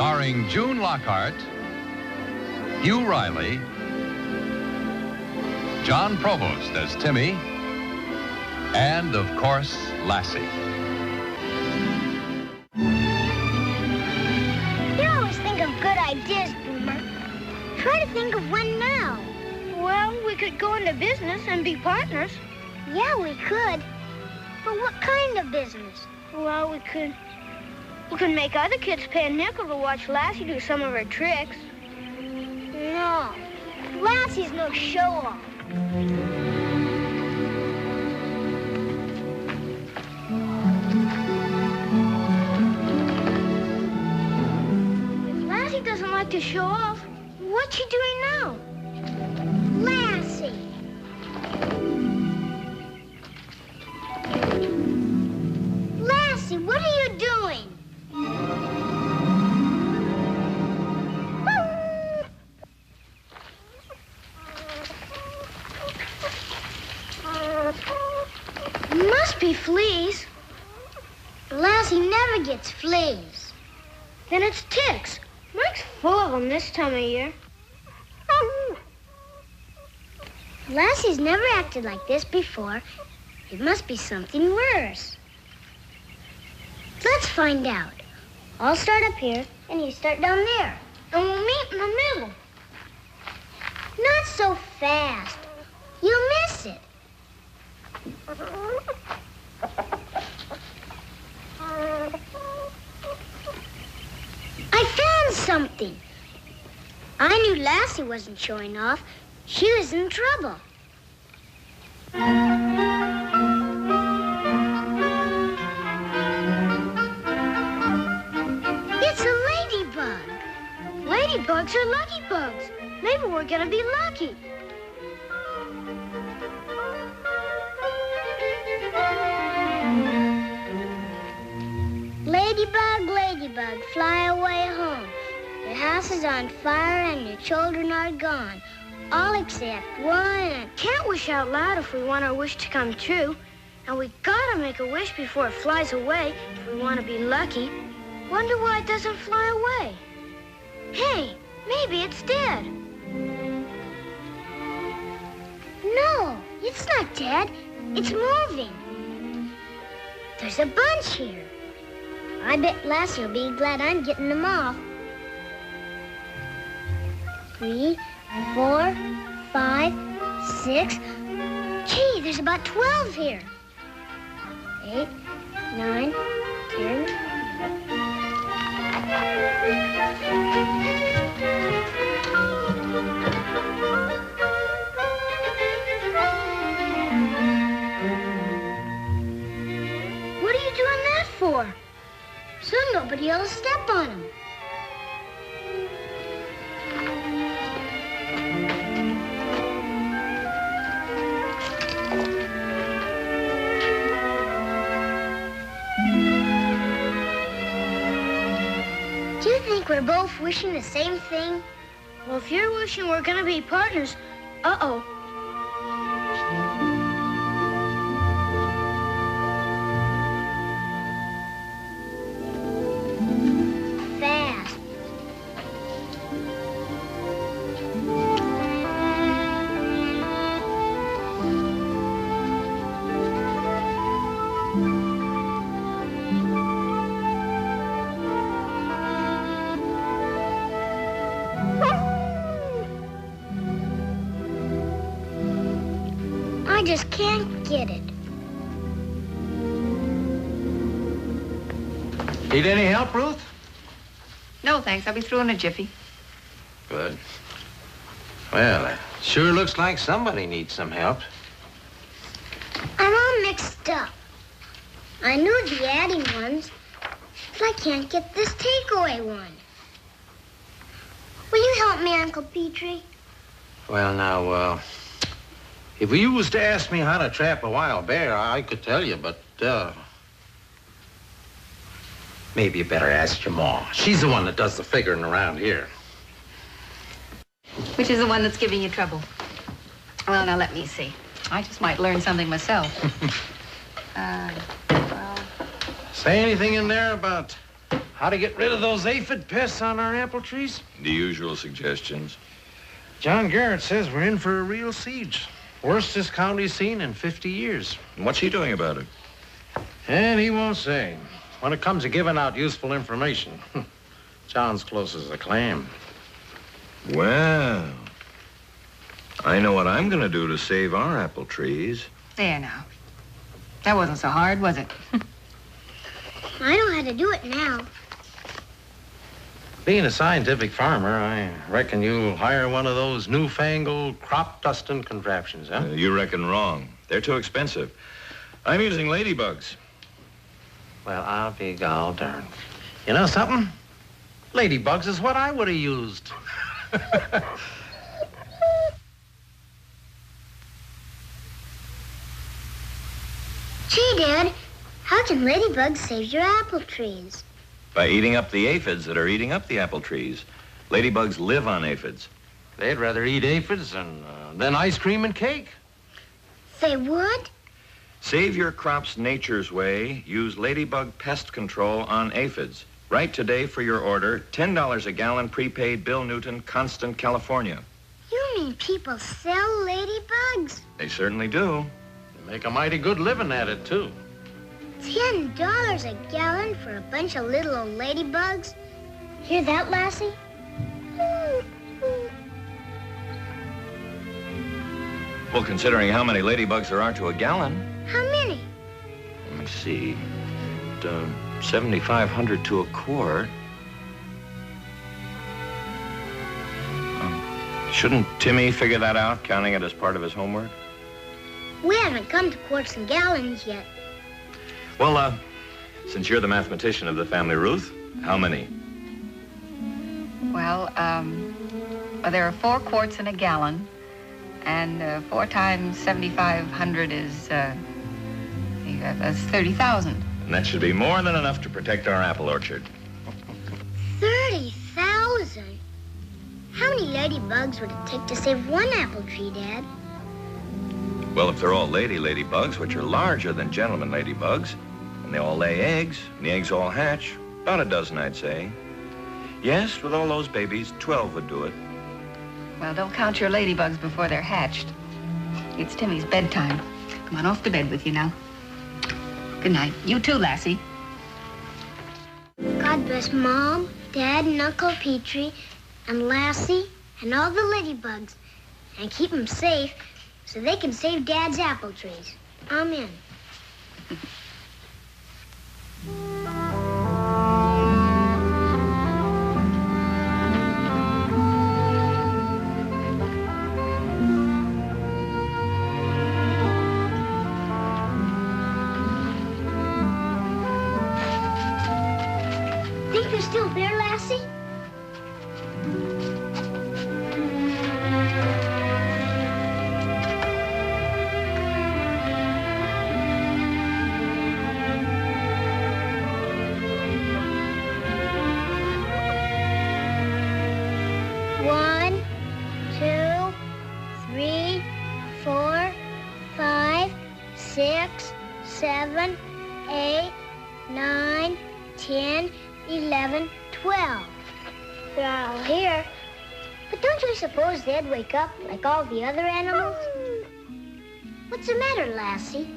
Starring June Lockhart, Hugh Riley, John Provost as Timmy, and, of course, Lassie. You always think of good ideas, Boomer. Try to think of one now. Well, we could go into business and be partners. Yeah, we could. But what kind of business? Well, we could make other kids pay a nickel to watch Lassie do some of her tricks. No. Lassie's no show-off. If Lassie doesn't like to show off, what's she doing now? Lassie. Lassie, what are you doing? Must be fleas. Lassie never gets fleas. Then it's ticks. Mike's full of them this time of year. Lassie's never acted like this before. It must be something worse. Let's find out. I'll start up here, and you start down there. And we'll meet in the middle. Not so fast. You'll miss it. I found something. I knew Lassie wasn't showing off. She was in trouble. It's a ladybug. Ladybugs are lucky bugs. Maybe we're gonna be lucky. Ladybug, ladybug, fly away home. Your house is on fire and your children are gone. All except one. Can't wish out loud if we want our wish to come true. And we gotta make a wish before it flies away if we want to be lucky. Wonder why it doesn't fly away. Hey, maybe it's dead. No, it's not dead. It's moving. There's a bunch here. I bet Lassie will be glad I'm getting them off. 3, 4, 5, 6. Gee, there's about 12 here. 8, 9, 10. What are you doing that for? So nobody else step on them. Do you think we're both wishing the same thing? Well, if you're wishing we're gonna be partners, uh-oh. Fast. I just can't get it. Need any help, Ruth? No, thanks. I'll be through in a jiffy. Good. Well, it sure looks like somebody needs some help. I'm all mixed up. I knew the adding ones, but I can't get this takeaway one. Will you help me, Uncle Petrie? Well, now, if you was to ask me how to trap a wild bear, I could tell you, but, maybe you better ask your ma. She's the one that does the figuring around here. Which is the one that's giving you trouble? Well, now, let me see. I just might learn something myself. Well... Say anything in there about how to get rid of those aphid pests on our apple trees? The usual suggestions. John Garrett says we're in for a real siege. Worst this county's seen in 50 years. And what's he doing about it? And he won't say. When it comes to giving out useful information, John's close as a clam. Well, I know what I'm going to do to save our apple trees. There now. That wasn't so hard, was it? I know how to do it now. Being a scientific farmer, I reckon you'll hire one of those newfangled crop dusting contraptions, huh? You reckon wrong. They're too expensive. I'm using Ladybugs. Well, I'll be gall darned. You know something? Ladybugs is what I would have used. Gee, Dad, how can ladybugs save your apple trees? By eating up the aphids that are eating up the apple trees. Ladybugs live on aphids. They'd rather eat aphids than ice cream and cake. They would? Save your crops nature's way. Use Ladybug pest control on aphids. Write today for your order. $10 a gallon, prepaid, Bill Newton, Constant, California. You mean people sell ladybugs? They certainly do. They make a mighty good living at it, too. $10 a gallon for a bunch of little old ladybugs? Hear that, Lassie? Well, considering how many ladybugs there are to a gallon. How many? Let me see. 7,500 to a quart. Shouldn't Timmy figure that out, counting it as part of his homework? We haven't come to quarts and gallons yet. Well, since you're the mathematician of the family, Ruth, how many? Well, there are 4 quarts in a gallon, and 4 times 7,500 is, that's 30,000. And that should be more than enough to protect our apple orchard. 30,000? How many ladybugs would it take to save one apple tree, Dad? Well, if they're all ladybugs, which are larger than gentlemen ladybugs, and they all lay eggs, and the eggs all hatch, about a dozen, I'd say. Yes, with all those babies, 12 would do it. Well, don't count your ladybugs before they're hatched. It's Timmy's bedtime. Come on, off to bed with you now. Good night. You too, Lassie. God bless Mom, Dad, and Uncle Petrie, and Lassie, and all the ladybugs. And keep them safe so they can save Dad's apple trees. Amen. Think they're still there, Lassie? One, 2, 3, 4, 5, 6, 7, 8, 9, 10, 11, 12. They're all here. But don't you suppose they'd wake up like all the other animals? What's the matter, Lassie?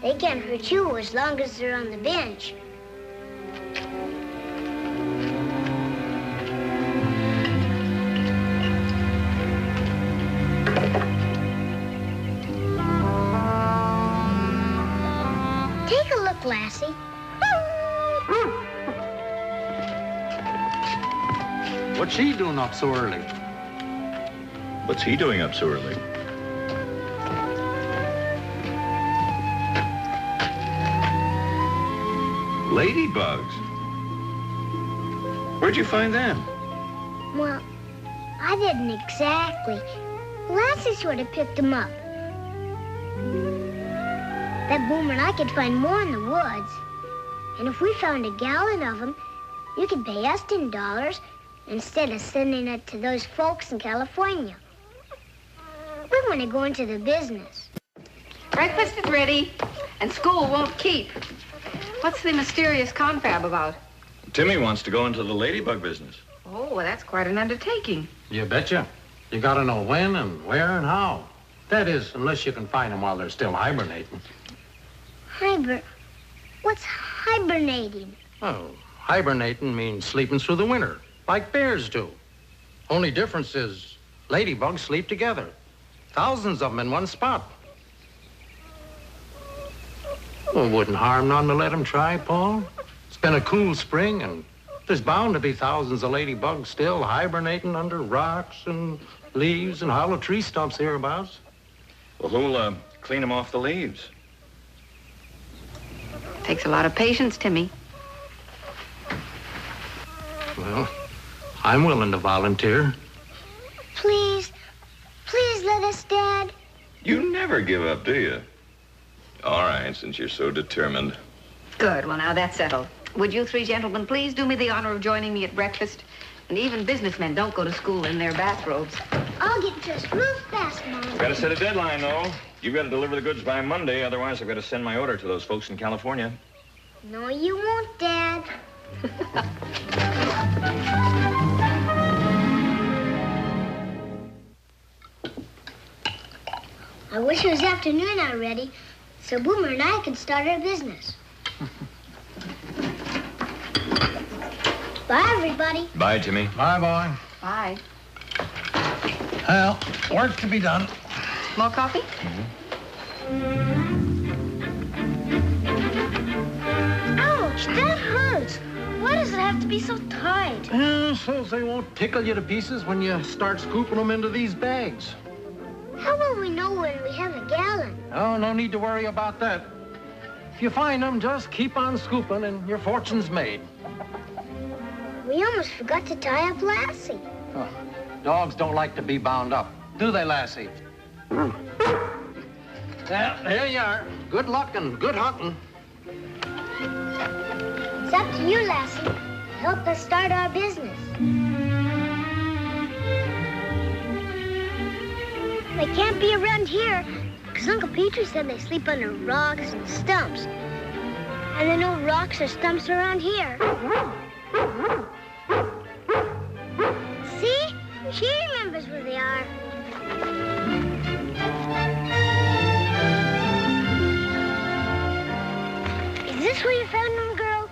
They can't hurt you as long as they're on the bench. Take a look, Lassie. What's she doing up so early? What's he doing up so early? Ladybugs. Where'd you find them? Well, I didn't exactly. Lassie sort of picked them up. That Boomer and I could find more in the woods. And if we found a gallon of them, you could pay us $10 instead of sending it to those folks in California. We want to go into the business. Breakfast is ready, and school won't keep. What's the mysterious confab about? Timmy wants to go into the ladybug business. Oh, well, that's quite an undertaking. You betcha. You gotta know when and where and how. That is, unless you can find them while they're still hibernating. What's hibernating? Oh, hibernating means sleeping through the winter, like bears do. Only difference is ladybugs sleep together. Thousands of them in one spot. Well, it wouldn't harm none to let them try, Paul. It's been a cool spring, and there's bound to be thousands of ladybugs still hibernating under rocks and leaves and hollow tree stumps hereabouts. Well, who'll clean them off the leaves? Takes a lot of patience, Timmy. Well, I'm willing to volunteer. Please let us, Dad. You never give up, do you? All right, since you're so determined. Good. Well, now that's settled. Would you three gentlemen please do me the honor of joining me at breakfast? And even businessmen don't go to school in their bathrobes. I'll get dressed real fast, Mom. I've got to set a deadline, though. You've got to deliver the goods by Monday, otherwise I've got to send my order to those folks in California. No, you won't, Dad. I wish it was afternoon already, so Boomer and I could start our business. Bye, everybody. Bye, Timmy. Bye, boy. Bye. Well, work to be done. More coffee? Ouch, that hurts. Why does it have to be so tight? So they won't tickle you to pieces when you start scooping them into these bags. How will we know when we have a gallon? Oh, no need to worry about that. If you find them, just keep on scooping and your fortune's made. We almost forgot to tie up Lassie. Oh, dogs don't like to be bound up, do they, Lassie? Well, there you are. Good luck and good hunting. It's up to you, Lassie. Help us start our business. They can't be around here, because Uncle Petrie said they sleep under rocks and stumps. And there are no rocks or stumps around here. See? She remembers where they are. Is this where you found them, girl?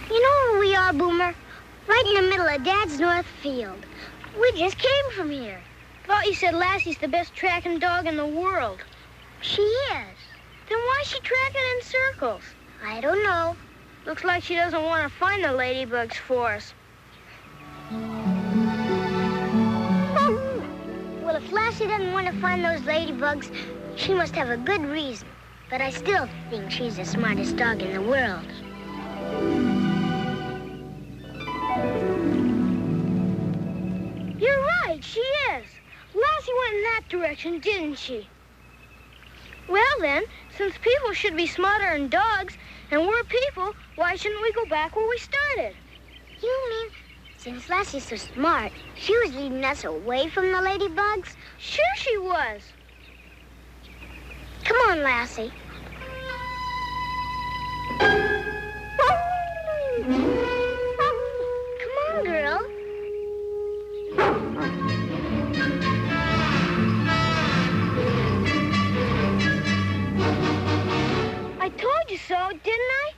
You know where we are, Boomer? Right in the middle of Dad's north field. We just came from here. Thought you said Lassie's the best tracking dog in the world. She is. Then why's she tracking in circles? I don't know. Looks like she doesn't want to find the ladybugs for us. Well, if Lassie doesn't want to find those ladybugs, she must have a good reason. But I still think she's the smartest dog in the world. You're right, she is. Lassie went in that direction, didn't she? Well then, since people should be smarter than dogs, and we're people, why shouldn't we go back where we started? You mean, since Lassie's so smart, she was leading us away from the ladybugs? Sure she was. Come on, Lassie. Come on, girl. I told you so, didn't I?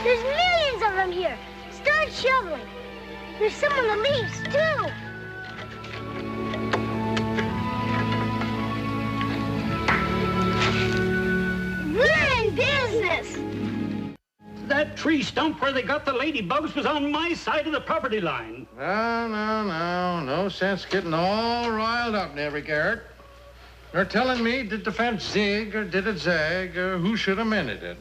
There's millions of them here. Start shoveling. There's some on the leaves, too. We're in business. Yes. That tree stump where they got the ladybugs was on my side of the property line. No sense getting all riled up, Neighbor Garrett. You're telling me, did the fence zig or did it zag, or who should have mended it?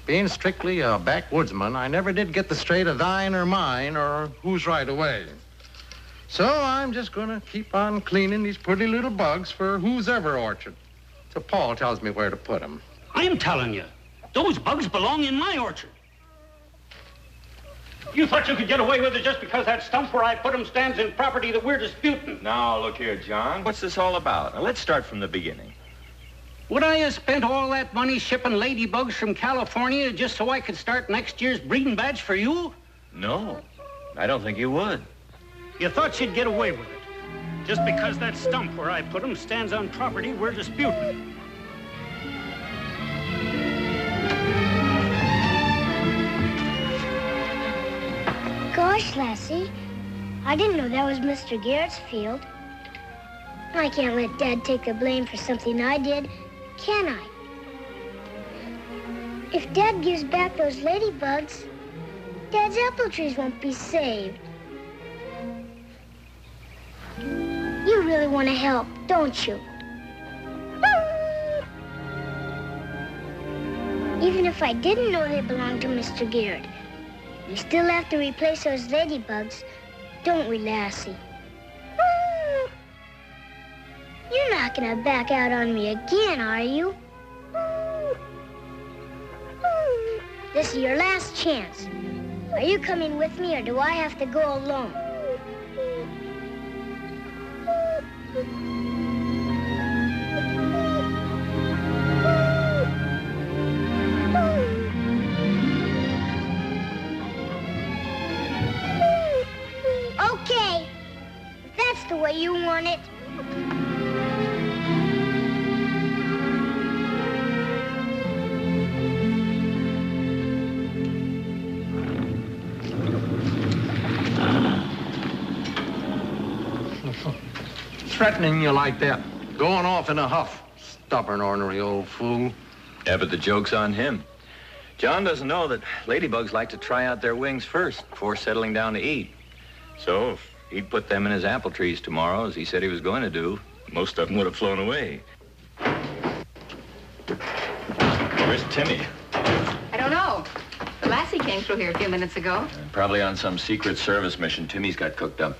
Being strictly a backwoodsman, I never did get the straight of thine or mine or who's right away. So I'm just gonna keep on cleaning these pretty little bugs for whose ever orchard. So Paul tells me where to put them. I'm telling you, those bugs belong in my orchard. You thought you could get away with it just because that stump where I put 'em stands in property that we're disputing. Now, look here, John. What's this all about? Now, let's start from the beginning. Would I have spent all that money shipping ladybugs from California just so I could start next year's breeding batch for you? No, I don't think you would. You thought you'd get away with it just because that stump where I put 'em stands on property we're disputing. Gosh, Lassie, I didn't know that was Mr. Garrett's field. I can't let Dad take the blame for something I did, can I? If Dad gives back those ladybugs, Dad's apple trees won't be saved. You really want to help, don't you? Even if I didn't know they belonged to Mr. Garrett, we still have to replace those ladybugs, don't we, Lassie? You're not gonna back out on me again, are you? This is your last chance. Are you coming with me, or do I have to go alone? Okay, if that's the way you want it. Threatening you like that, going off in a huff. Stubborn, ornery old fool. Yeah, but the joke's on him. John doesn't know that ladybugs like to try out their wings first before settling down to eat. So if he'd put them in his apple trees tomorrow, as he said he was going to do, most of them would have flown away. Where's Timmy? I don't know. The Lassie came through here a few minutes ago. Probably on some Secret Service mission Timmy's got cooked up.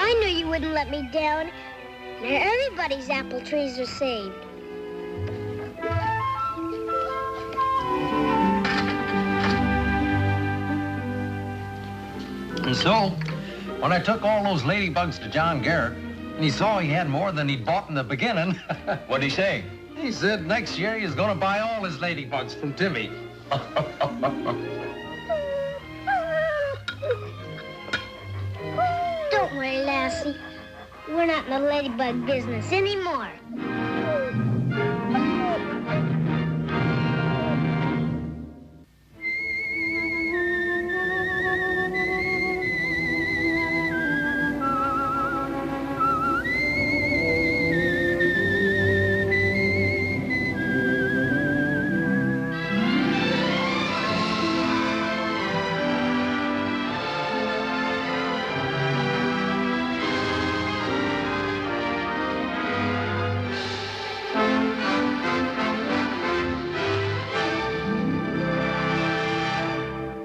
I knew you wouldn't let me down. Now everybody's apple trees are saved. And so, when I took all those ladybugs to John Garrett, and he saw he had more than he'd bought in the beginning, What'd he say? he said next year he's going to buy all his ladybugs from Timmy. Don't worry, Lassie. We're not in the ladybug business anymore.